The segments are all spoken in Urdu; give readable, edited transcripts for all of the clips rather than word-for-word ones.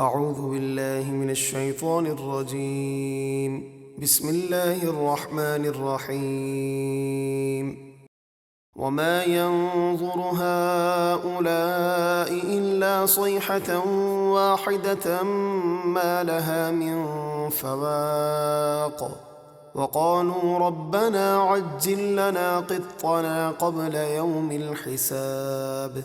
اعوذ باللہ من الشیطان الرجیم بسم اللہ الرحمن الرحیم وما ينظر هؤلاء إلا صيحة واحدة ما لها من فواق وقالوا ربنا عجل لنا قطنا قبل يوم الحساب۔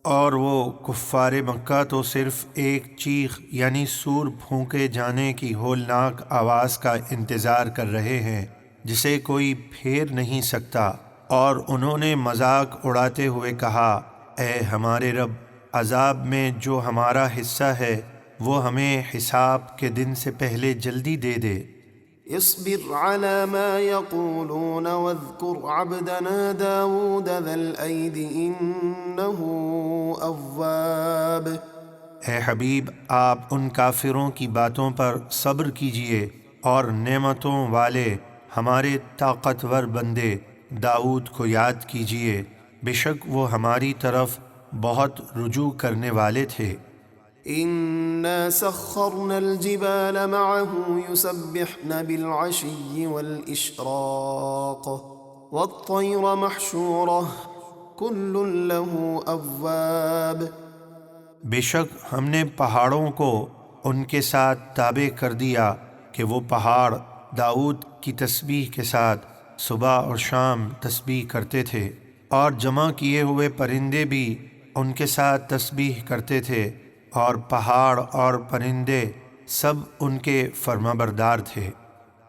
اور وہ کفار مکہ تو صرف ایک چیخ یعنی سور پھونکے جانے کی ہولناک آواز کا انتظار کر رہے ہیں جسے کوئی پھیر نہیں سکتا، اور انہوں نے مذاق اڑاتے ہوئے کہا، اے ہمارے رب، عذاب میں جو ہمارا حصہ ہے وہ ہمیں حساب کے دن سے پہلے جلدی دے دے۔ اصبر على ما يقولون واذكر عبدنا داود ذا الأيد إنه أواب۔ اے حبیب، آپ ان کافروں کی باتوں پر صبر کیجئے اور نعمتوں والے ہمارے طاقتور بندے داؤد کو یاد کیجئے، بے شک وہ ہماری طرف بہت رجوع کرنے والے تھے۔ إنا سخرنا الجبال معه يسبحن بالعشي والإشراق والطير محشورة كل له أواب۔ بے شک ہم نے پہاڑوں کو ان کے ساتھ تابع کر دیا کہ وہ پہاڑ داؤد کی تسبیح کے ساتھ صبح اور شام تسبیح کرتے تھے، اور جمع کیے ہوئے پرندے بھی ان کے ساتھ تسبیح کرتے تھے، اور پہاڑ اور پرندے سب ان کے فرمانبردار تھے۔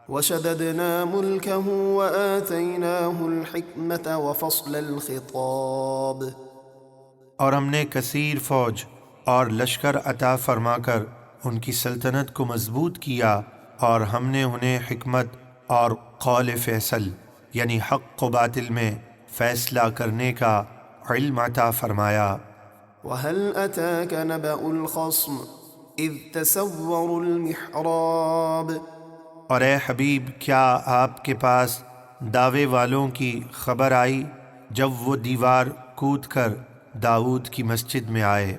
وشددنا ملكه وآتيناه الحكمة وفصل الخطاب۔ اور ہم نے کثیر فوج اور لشکر عطا فرما کر ان کی سلطنت کو مضبوط کیا، اور ہم نے انہیں حکمت اور قول فیصل یعنی حق و باطل میں فیصلہ کرنے کا علم عطا فرمایا۔ وهل أتاك نبأ الخصم إذ تسوروا المحراب۔ اور اے حبیب، کیا آپ کے پاس دعوے والوں کی خبر آئی جب وہ دیوار کود کر داؤد کی مسجد میں آئے؟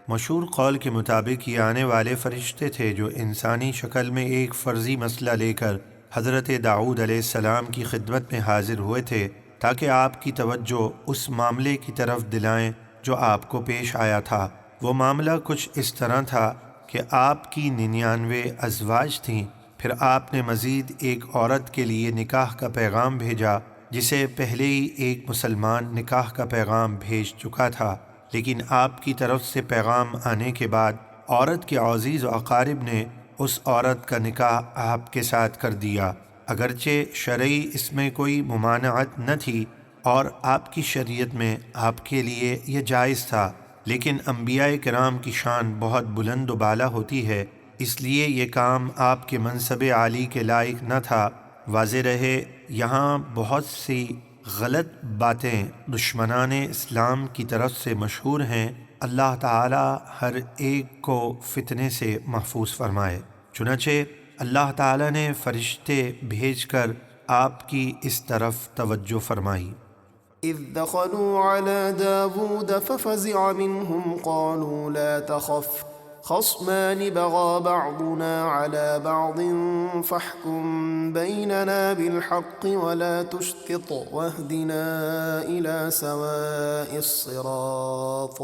مشہور قول کے مطابق یہ آنے والے فرشتے تھے جو انسانی شکل میں ایک فرضی مسئلہ لے کر حضرت داؤد علیہ السلام کی خدمت میں حاضر ہوئے تھے تاکہ آپ کی توجہ اس معاملے کی طرف دلائیں جو آپ کو پیش آیا تھا۔ وہ معاملہ کچھ اس طرح تھا کہ آپ کی 99 ازواج تھیں، پھر آپ نے مزید ایک عورت کے لیے نکاح کا پیغام بھیجا جسے پہلے ہی ایک مسلمان نکاح کا پیغام بھیج چکا تھا، لیکن آپ کی طرف سے پیغام آنے کے بعد عورت کے عزیز و اقارب نے اس عورت کا نکاح آپ کے ساتھ کر دیا، اگرچہ شرعی اس میں کوئی ممانعت نہ تھی اور آپ کی شریعت میں آپ کے لیے یہ جائز تھا، لیکن انبیاء کرام کی شان بہت بلند و بالا ہوتی ہے، اس لیے یہ کام آپ کے منصب عالی کے لائق نہ تھا۔ واضح رہے، یہاں بہت سی غلط باتیں دشمنان اسلام کی طرف سے مشہور ہیں، اللہ تعالی ہر ایک کو فتنے سے محفوظ فرمائے۔ چنانچہ اللہ تعالی نے فرشتے بھیج کر آپ کی اس طرف توجہ فرمائی۔ إذ دخلوا على داود ففزع منهم قالوا لا تخف خصمان بغى بعضنا على بعض فاحكم بيننا بالحق ولا تشطط واهدنا إلى سواء الصراط۔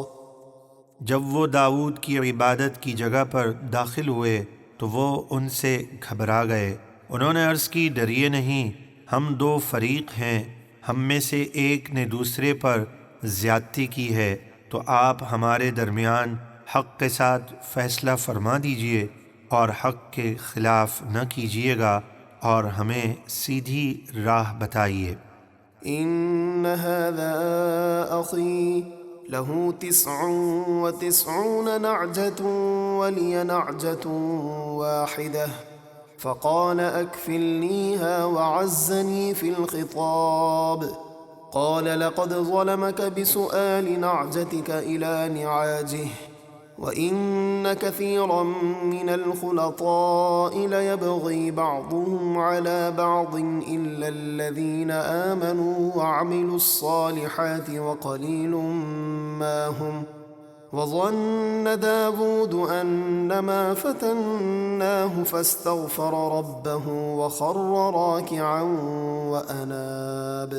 جب وہ داؤد کی عبادت کی جگہ پر داخل ہوئے تو وہ ان سے گھبرا گئے۔ انہوں نے عرض کی، ڈریے نہیں، ہم دو فریق ہیں، ہم میں سے ایک نے دوسرے پر زیادتی کی ہے، تو آپ ہمارے درمیان حق کے ساتھ فیصلہ فرما دیجئے اور حق کے خلاف نہ کیجیے گا اور ہمیں سیدھی راہ بتائیے۔ إن هذا أخي له 99 نعجة ولي نعجة واحدة فقال أكفلنيها وعزني في الخطاب قال لقد ظلمك بسؤال نعجتك إلى نعاجه وَإِنَّ كَثِيرًا مِّنَ الْخُلَطَاءِ لَيَبْغِي بَعْضُهُمْ عَلَى بَعْضٍ إِلَّا الَّذِينَ آمَنُوا وَعَمِلُوا الصَّالِحَاتِ وَقَلِيلٌ مَّا هُمْ وظن داود أنما فتناه فاستغفر ربه وخر راكعا وأناب۔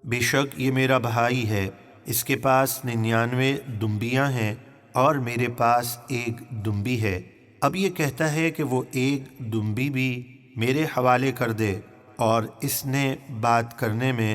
بے شک یہ میرا بھائی ہے، اس کے پاس 99 دمبیاں ہیں اور میرے پاس ایک دمبی ہے۔ اب یہ کہتا ہے کہ وہ ایک دمبی بھی میرے حوالے کر دے، اور اس نے بات کرنے میں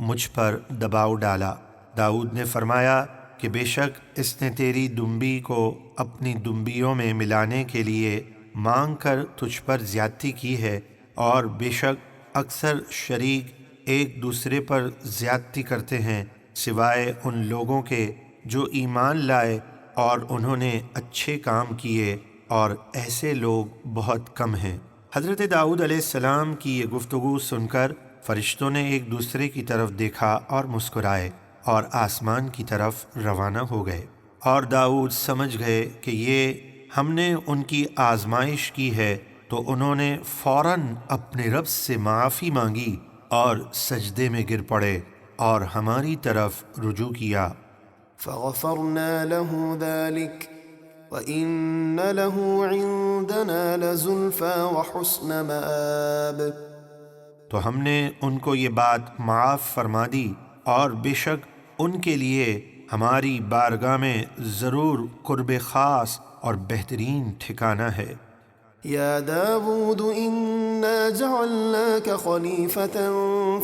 مجھ پر دباؤ ڈالا۔ داؤد نے فرمایا کہ بے شک اس نے تیری دمبی کو اپنی دمبیوں میں ملانے کے لیے مانگ کر تجھ پر زیادتی کی ہے، اور بے شک اکثر شریک ایک دوسرے پر زیادتی کرتے ہیں سوائے ان لوگوں کے جو ایمان لائے اور انہوں نے اچھے کام کیے، اور ایسے لوگ بہت کم ہیں۔ حضرت داؤد علیہ السلام کی یہ گفتگو سن کر فرشتوں نے ایک دوسرے کی طرف دیکھا اور مسکرائے اور آسمان کی طرف روانہ ہو گئے، اور داؤد سمجھ گئے کہ یہ ہم نے ان کی آزمائش کی ہے، تو انہوں نے فوراً اپنے رب سے معافی مانگی اور سجدے میں گر پڑے اور ہماری طرف رجوع کیا۔ فغفرنا له ذلك وإن له عندنا لزلفى وحسن مآب۔ تو ہم نے ان کو یہ بات معاف فرما دی، اور بے شک ان کے لیے ہماری بارگاہ میں ضرور قرب خاص اور بہترین ٹھکانہ ہے۔ يا داود إنا جعلناك خليفة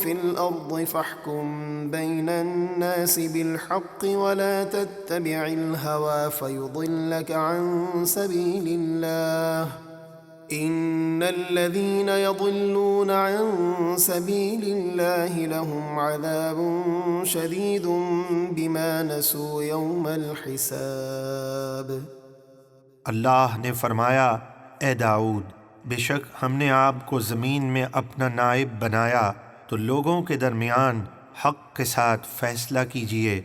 في الأرض فاحكم بين الناس بالحق ولا تتبع الهوى فيضلك عن سبيل الله إن الذين يضلون عن سبيل الله لهم عذاب شديد بما نسوا يوم الحساب۔ اللہ نے فرمایا، اے داؤد، بے شک ہم نے آپ کو زمین میں اپنا نائب بنایا، تو لوگوں کے درمیان حق کے ساتھ فیصلہ کیجیے،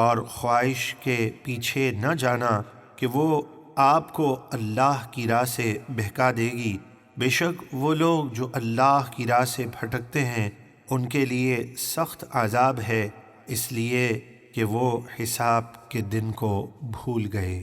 اور خواہش کے پیچھے نہ جانا کہ وہ آپ کو اللہ کی راہ سے بہکا دے گی۔ بے شک وہ لوگ جو اللہ کی راہ سے پھٹکتے ہیں ان کے لیے سخت عذاب ہے، اس لیے کہ وہ حساب کے دن کو بھول گئے۔